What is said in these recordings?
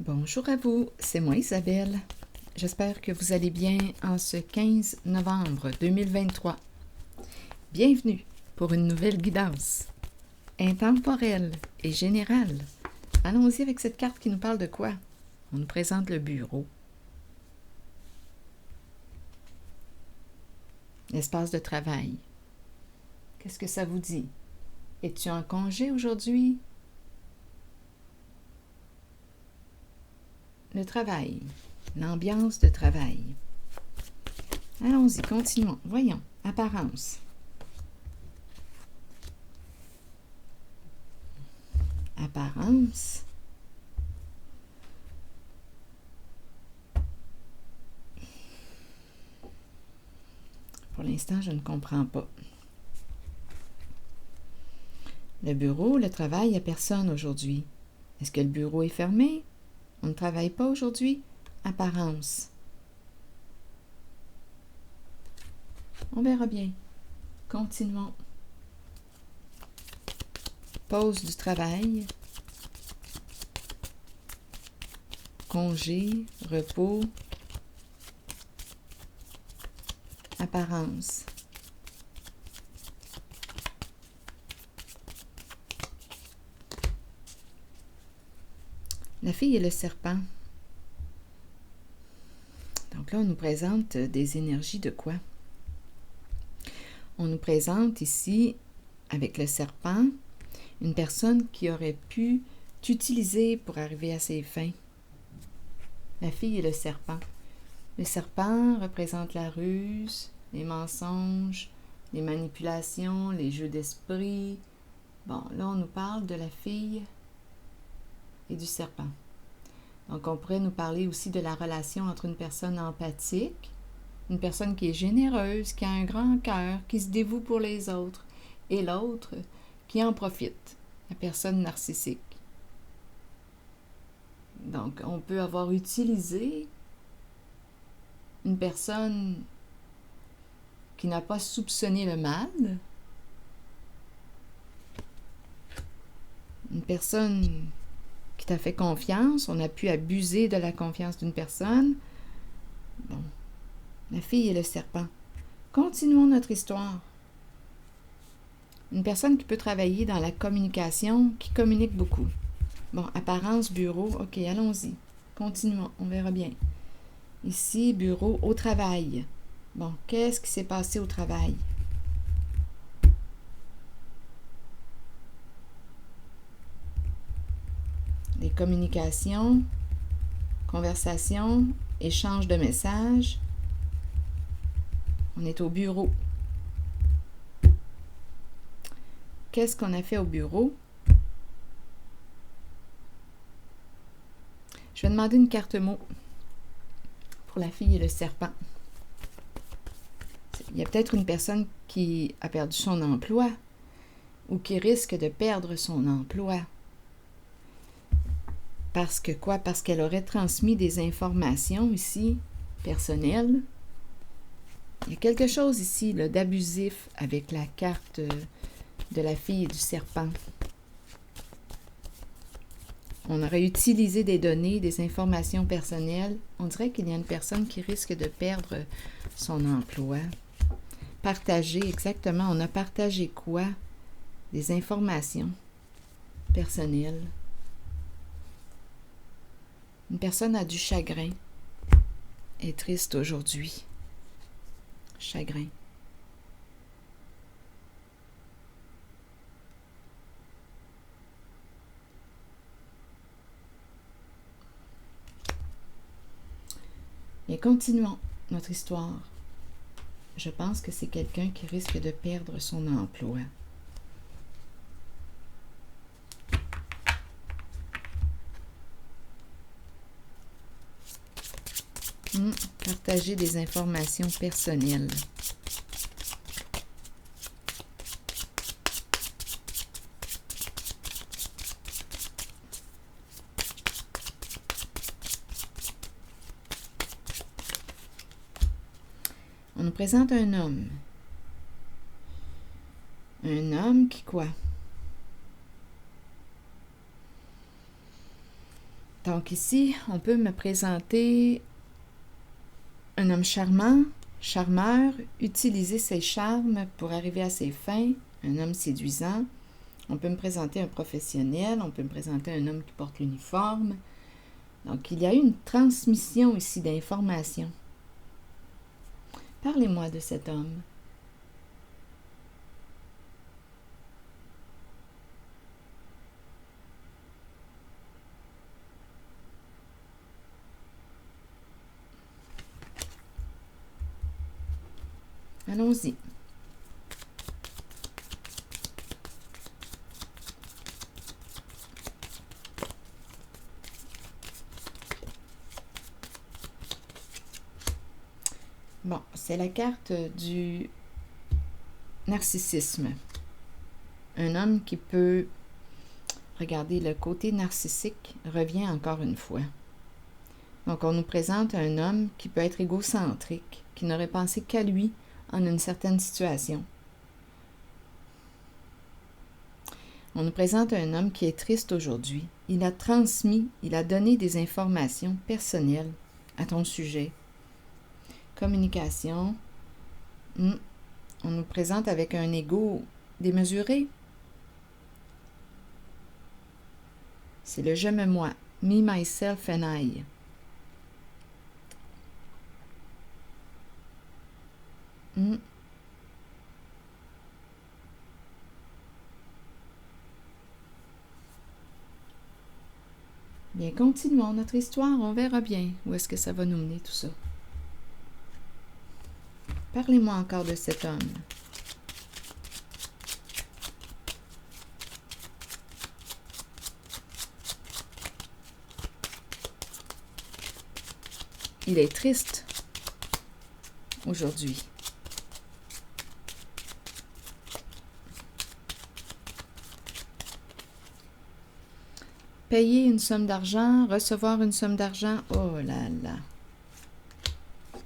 Bonjour à vous, c'est moi Isabelle. J'espère que vous allez bien en ce 15 novembre 2023. Bienvenue pour une nouvelle guidance intemporelle et générale. Allons-y avec cette carte qui nous parle de quoi? On nous présente le bureau. L'espace de travail. Qu'est-ce que ça vous dit? Es-tu en congé aujourd'hui? Le travail, l'ambiance de travail. Allons-y, continuons. Voyons, apparence. Apparence. Pour l'instant, je ne comprends pas. Le bureau, le travail, il n'y a personne aujourd'hui. Est-ce que le bureau est fermé? On ne travaille pas aujourd'hui? Apparence. On verra bien. Continuons. Pause du travail. Congé, repos. Apparence. La fille et le serpent. Donc là, on nous présente des énergies de quoi? On nous présente ici, avec le serpent, une personne qui aurait pu t'utiliser pour arriver à ses fins. La fille et le serpent. Le serpent représente la ruse, les mensonges, les manipulations, les jeux d'esprit. Bon, là, on nous parle de la fille et du serpent. Donc, on pourrait nous parler aussi de la relation entre une personne empathique, une personne qui est généreuse, qui a un grand cœur, qui se dévoue pour les autres, et l'autre qui en profite, la personne narcissique. Donc, on peut avoir utilisé une personne qui n'a pas soupçonné le mal, une personne qui t'a fait confiance, on a pu abuser de la confiance d'une personne. Bon, la fille et le serpent. Continuons notre histoire. Une personne qui peut travailler dans la communication, qui communique beaucoup. Bon, apparence, bureau, ok, allons-y. Continuons, on verra bien. Ici, bureau, au travail. Bon, qu'est-ce qui s'est passé au travail? Des communications, conversations, échange de messages. On est au bureau. Qu'est-ce qu'on a fait au bureau? Je vais demander une carte mot pour la fille et le serpent. Il y a peut-être une personne qui a perdu son emploi ou qui risque de perdre son emploi. Parce que quoi? Parce qu'elle aurait transmis des informations ici, personnelles. Il y a quelque chose ici là, d'abusif avec la carte de la fille et du serpent. On aurait utilisé des données, des informations personnelles. On dirait qu'il y a une personne qui risque de perdre son emploi. Partager, exactement. On a partagé quoi? Des informations personnelles. Une personne a du chagrin. Est triste aujourd'hui. Chagrin. Et continuons notre histoire. Je pense que c'est quelqu'un qui risque de perdre son emploi. Partager des informations personnelles. On nous présente un homme. Un homme qui quoi? Donc ici, on peut me présenter un homme charmant, charmeur, utiliser ses charmes pour arriver à ses fins, un homme séduisant. On peut me présenter un professionnel, on peut me présenter un homme qui porte l'uniforme. Donc, il y a eu une transmission ici d'informations. Parlez-moi de cet homme. Allons-y. Bon, c'est la carte du narcissisme. Un homme qui peut, regardez, le côté narcissique revient encore une fois. Donc, on nous présente un homme qui peut être égocentrique, qui n'aurait pensé qu'à lui en une certaine situation. On nous présente un homme qui est triste aujourd'hui. Il a transmis, il a donné des informations personnelles à ton sujet. Communication. On nous présente avec un ego démesuré. C'est le « je me moi », « me, myself and I ». Bien, continuons notre histoire, on verra bien où est-ce que ça va nous mener tout ça. Parlez-moi encore de cet homme. Il est triste aujourd'hui. Payer une somme d'argent, recevoir une somme d'argent, oh là là.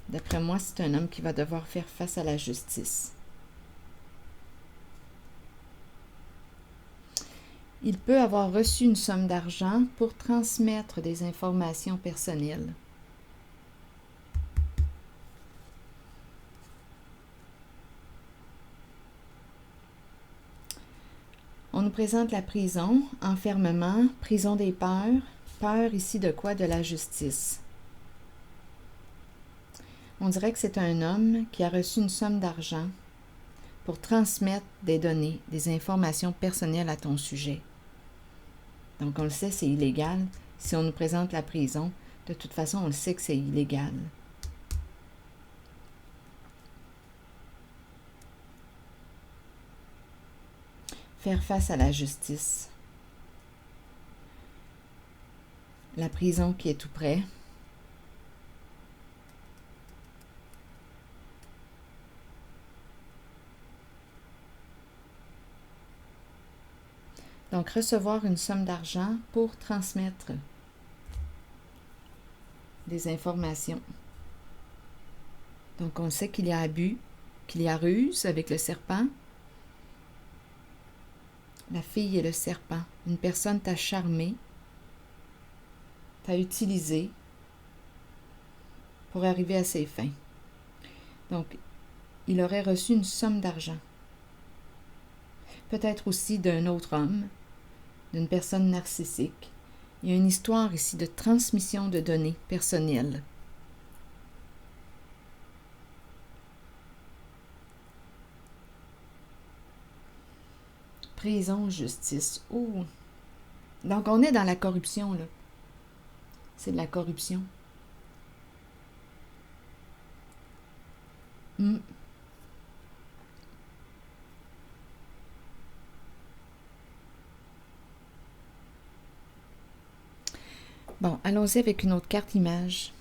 D'après moi, c'est un homme qui va devoir faire face à la justice. Il peut avoir reçu une somme d'argent pour transmettre des informations personnelles. On nous présente la prison, enfermement, prison des peurs. Peur ici de quoi? De la justice. On dirait que c'est un homme qui a reçu une somme d'argent pour transmettre des données, des informations personnelles à ton sujet. Donc on le sait, c'est illégal. Si on nous présente la prison, de toute façon, on le sait que c'est illégal. Faire face à la justice. La prison qui est tout près. Donc, recevoir une somme d'argent pour transmettre des informations. Donc, on sait qu'il y a abus, qu'il y a ruse avec le serpent. La fille et le serpent. Une personne t'a charmé, t'a utilisé pour arriver à ses fins. Donc, il aurait reçu une somme d'argent. Peut-être aussi d'un autre homme, d'une personne narcissique. Il y a une histoire ici de transmission de données personnelles. Prison, justice. Oh! Donc, on est dans la corruption, là. C'est de la corruption. Bon, allons-y avec une autre carte image.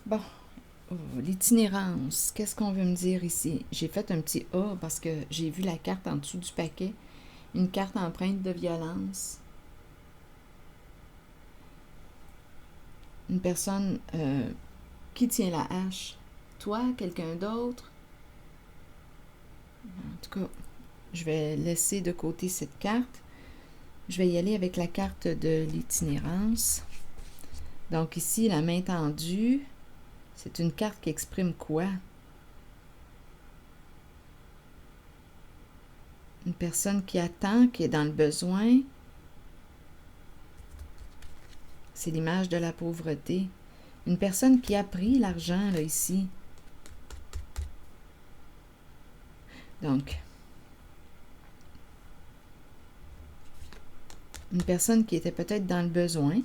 Bon, l'itinérance, qu'est-ce qu'on veut me dire ici? J'ai fait un petit A parce que j'ai vu la carte en dessous du paquet. Une carte empreinte de violence. Une personne qui tient la hache? Toi, quelqu'un d'autre? En tout cas, je vais laisser de côté cette carte. Je vais y aller avec la carte de l'itinérance. Donc ici, la main tendue, c'est une carte qui exprime quoi? Une personne qui attend, qui est dans le besoin. C'est l'image de la pauvreté. Une personne qui a pris l'argent, là, ici. Donc, une personne qui était peut-être dans le besoin.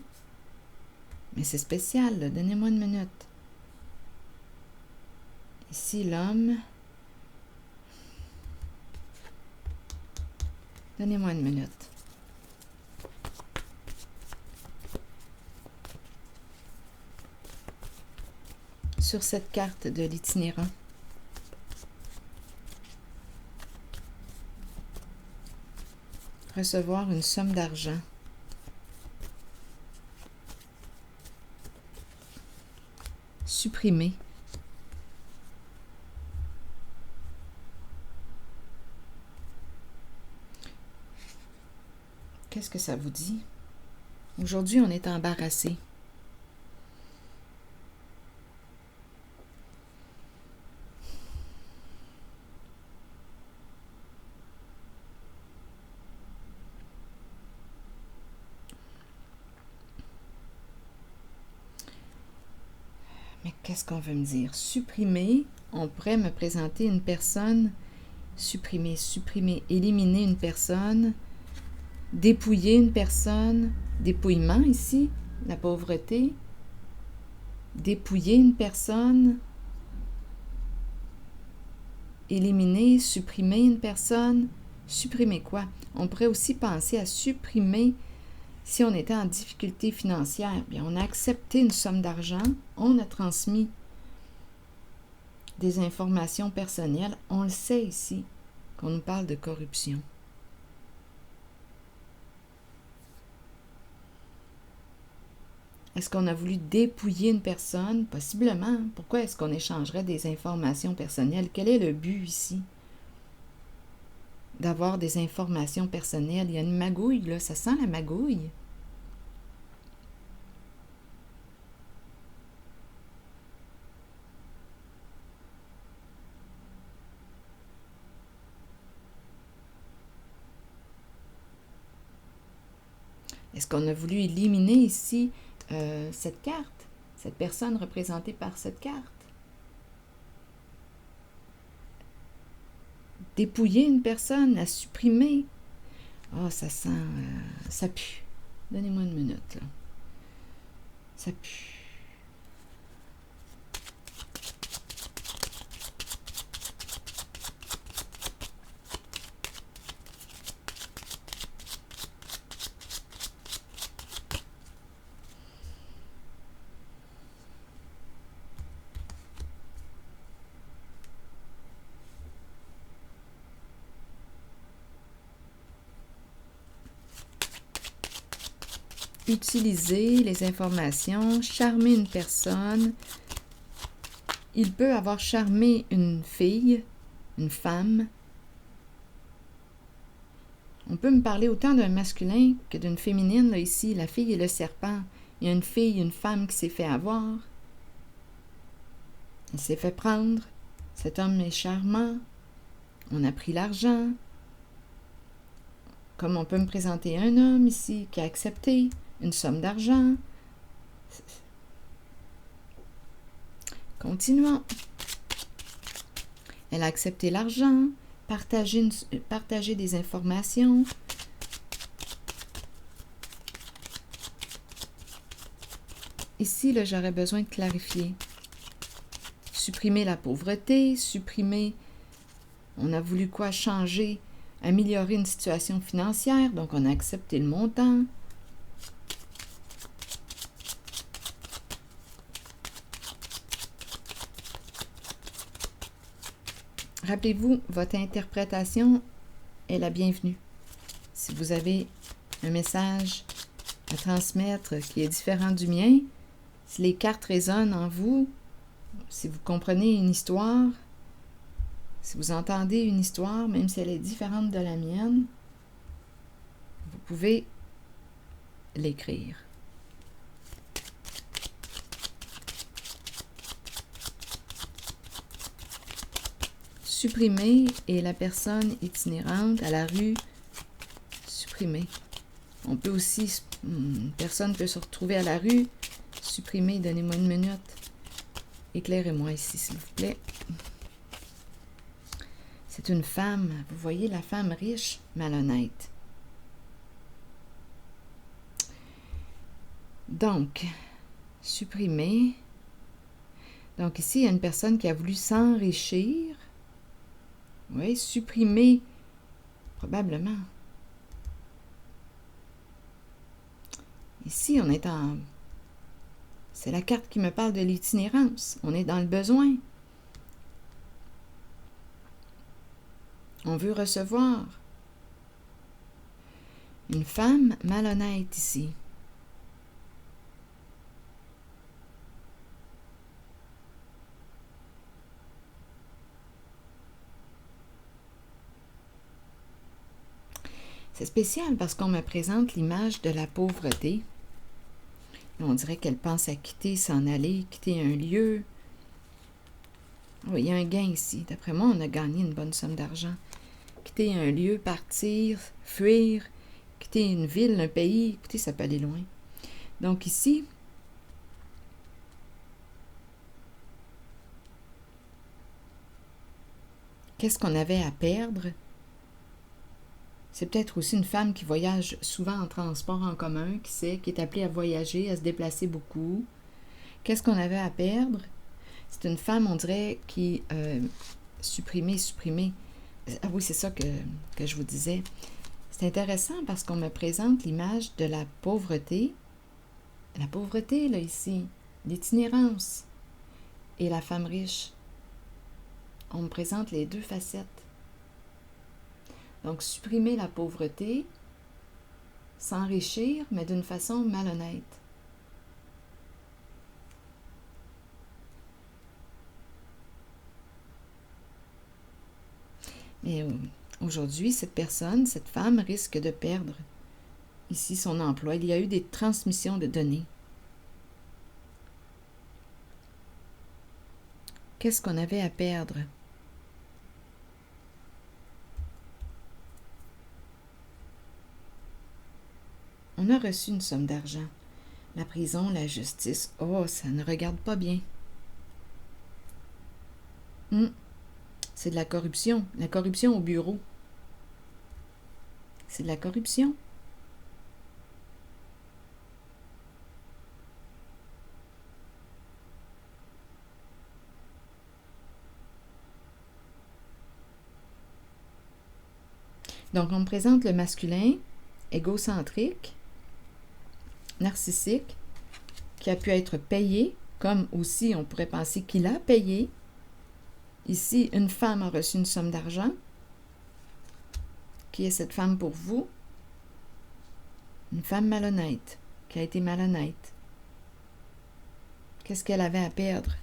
Mais c'est spécial, là. Donnez-moi une minute. Ici, l'homme. Donnez-moi une minute. Sur cette carte de l'itinérant. Recevoir une somme d'argent. Supprimer. Qu'est-ce que ça vous dit? Aujourd'hui, on est embarrassé. Mais qu'est-ce qu'on veut me dire? Supprimer, on pourrait me présenter une personne, supprimer, éliminer une personne, dépouiller une personne, dépouillement ici, la pauvreté, dépouiller une personne, éliminer, supprimer une personne, supprimer quoi? On pourrait aussi penser à supprimer si on était en difficulté financière. Bien, on a accepté une somme d'argent, on a transmis des informations personnelles, on le sait ici qu'on nous parle de corruption. Est-ce qu'on a voulu dépouiller une personne? Possiblement. Pourquoi est-ce qu'on échangerait des informations personnelles? Quel est le but ici? D'avoir des informations personnelles. Il y a une magouille, là. Ça sent la magouille. Est-ce qu'on a voulu éliminer ici cette carte? Cette personne représentée par cette carte? Dépouiller une personne, la supprimer. Ah, ça sent... ça pue. Donnez-moi une minute, là. Ça pue. Utiliser les informations, charmer une personne. Il peut avoir charmé une fille, une femme. On peut me parler autant d'un masculin que d'une féminine, là, ici. La fille et le serpent. Il y a une fille, une femme qui s'est fait avoir. Elle s'est fait prendre. Cet homme est charmant. On a pris l'argent. Comme on peut me présenter un homme ici qui a accepté une somme d'argent. Continuons. Elle a accepté l'argent, partagé des informations. Ici, là, j'aurais besoin de clarifier. Supprimer la pauvreté, supprimer... On a voulu quoi? Changer, améliorer une situation financière, donc on a accepté le montant. Rappelez-vous, votre interprétation est la bienvenue. Si vous avez un message à transmettre qui est différent du mien, Si les cartes résonnent en vous, si vous comprenez une histoire, si vous entendez une histoire, même si elle est différente de la mienne, vous pouvez l'écrire. Supprimer et la personne itinérante à la rue, supprimer. On peut aussi, une personne peut se retrouver à la rue, supprimer, donnez-moi une minute. Éclairez-moi ici, s'il vous plaît. C'est une femme, vous voyez la femme riche, malhonnête. Donc, supprimer. Donc ici, il y a une personne qui a voulu s'enrichir. Oui, supprimer, probablement. Ici, on est en... C'est la carte qui me parle de l'itinérance. On est dans le besoin. On veut recevoir. Une femme malhonnête ici. C'est spécial parce qu'on me présente l'image de la pauvreté. On dirait qu'elle pense à quitter, s'en aller, quitter un lieu. Oui, il y a un gain ici. D'après moi, on a gagné une bonne somme d'argent. Quitter un lieu, partir, fuir, quitter une ville, un pays. Écoutez, ça peut aller loin. Donc ici, qu'est-ce qu'on avait à perdre? C'est peut-être aussi une femme qui voyage souvent en transport en commun, qui sait, qui est appelée à voyager, à se déplacer beaucoup. Qu'est-ce qu'on avait à perdre? C'est une femme, on dirait, qui supprimer. Ah oui, c'est ça que je vous disais. C'est intéressant parce qu'on me présente l'image de la pauvreté. La pauvreté, là, ici. L'itinérance. Et la femme riche. On me présente les deux facettes. Donc, supprimer la pauvreté, s'enrichir, mais d'une façon malhonnête. Mais aujourd'hui, cette personne, cette femme risque de perdre ici son emploi. Il y a eu des transmissions de données. Qu'est-ce qu'on avait à perdre? On a reçu une somme d'argent. La prison, la justice, oh, ça ne regarde pas bien. C'est de la corruption au bureau. C'est de la corruption. Donc, on me présente le masculin égocentrique, narcissique, qui a pu être payé, comme aussi on pourrait penser qu'il a payé. Ici, une femme a reçu une somme d'argent. Qui est cette femme pour vous? Une femme malhonnête, qui a été malhonnête. Qu'est-ce qu'elle avait à perdre?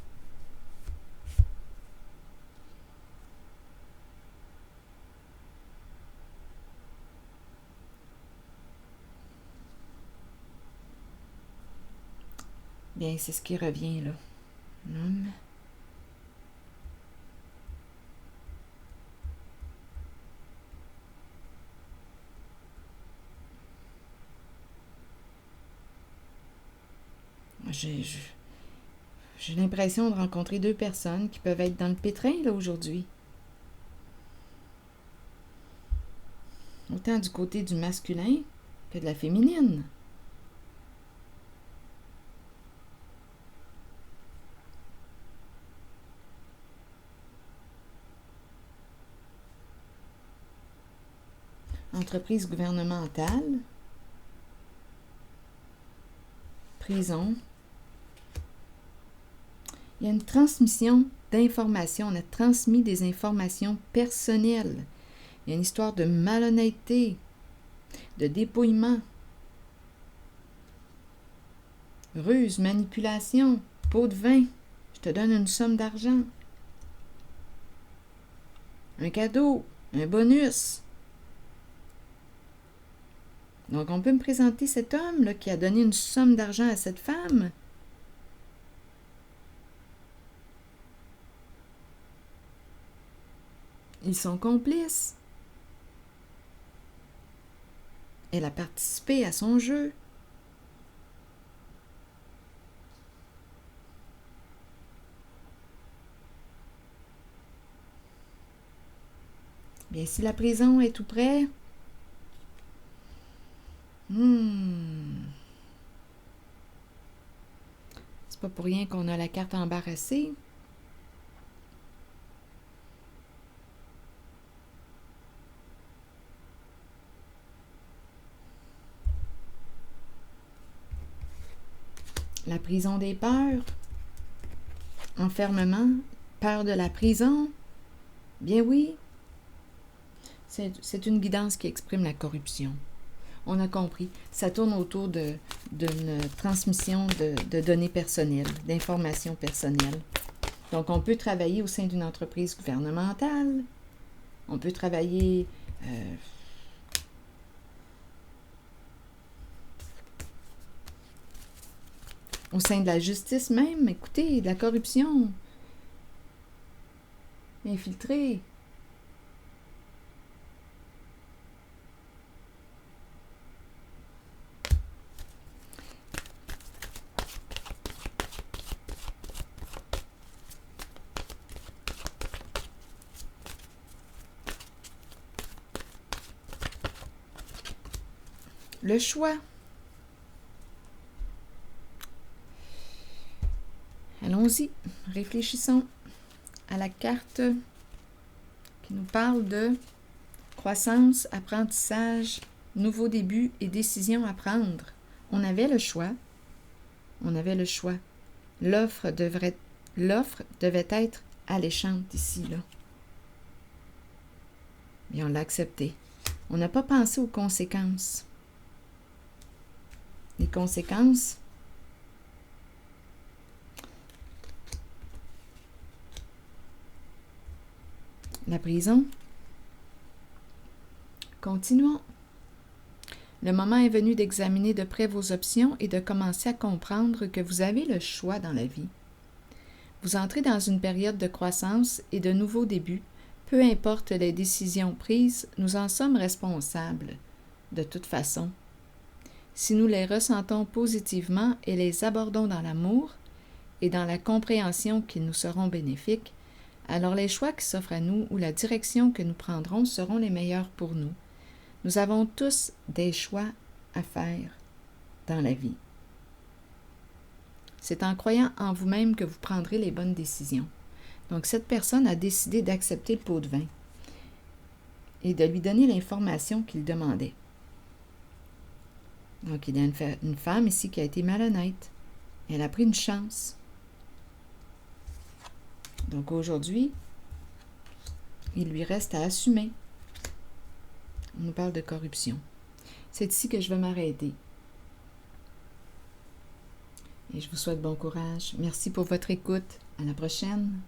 Bien, c'est ce qui revient, là. L'homme. J'ai l'impression de rencontrer deux personnes qui peuvent être dans le pétrin, là, aujourd'hui. Autant du côté du masculin que de la féminine. Entreprise gouvernementale, prison. Il y a une transmission d'informations. On a transmis des informations personnelles. Il y a une histoire de malhonnêteté, de dépouillement. Ruse, manipulation, pot de vin. Je te donne une somme d'argent. Un cadeau, un bonus. Donc, on peut me présenter cet homme là, qui a donné une somme d'argent à cette femme. Ils sont complices. Elle a participé à son jeu. Bien, si la prison est tout près, c'est pas pour rien qu'on a la carte embarrassée. La prison des peurs. Enfermement. Peur de la prison. Bien oui. C'est une guidance qui exprime la corruption. On a compris. Ça tourne autour d'une transmission de données personnelles, d'informations personnelles. Donc, on peut travailler au sein d'une entreprise gouvernementale. On peut travailler au sein de la justice même. Écoutez, de la corruption infiltrée. Le choix. Allons-y, réfléchissons à la carte qui nous parle de croissance, apprentissage, nouveau début et décision à prendre. On avait le choix. On avait le choix. L'offre devait être alléchante ici, là. Et on l'a accepté. On n'a pas pensé aux conséquences. Les conséquences, la prison. Continuons. Le moment est venu d'examiner de près vos options et de commencer à comprendre que vous avez le choix dans la vie. Vous entrez dans une période de croissance et de nouveaux débuts. Peu importe les décisions prises, nous en sommes responsables, de toute façon. Si nous les ressentons positivement et les abordons dans l'amour et dans la compréhension qu'ils nous seront bénéfiques, alors les choix qui s'offrent à nous ou la direction que nous prendrons seront les meilleurs pour nous. Nous avons tous des choix à faire dans la vie. C'est en croyant en vous-même que vous prendrez les bonnes décisions. Donc, cette personne a décidé d'accepter le pot de vin et de lui donner l'information qu'il demandait. Donc, il y a une femme ici qui a été malhonnête. Elle a pris une chance. Donc, aujourd'hui, il lui reste à assumer. On nous parle de corruption. C'est ici que je vais m'arrêter. Et je vous souhaite bon courage. Merci pour votre écoute. À la prochaine.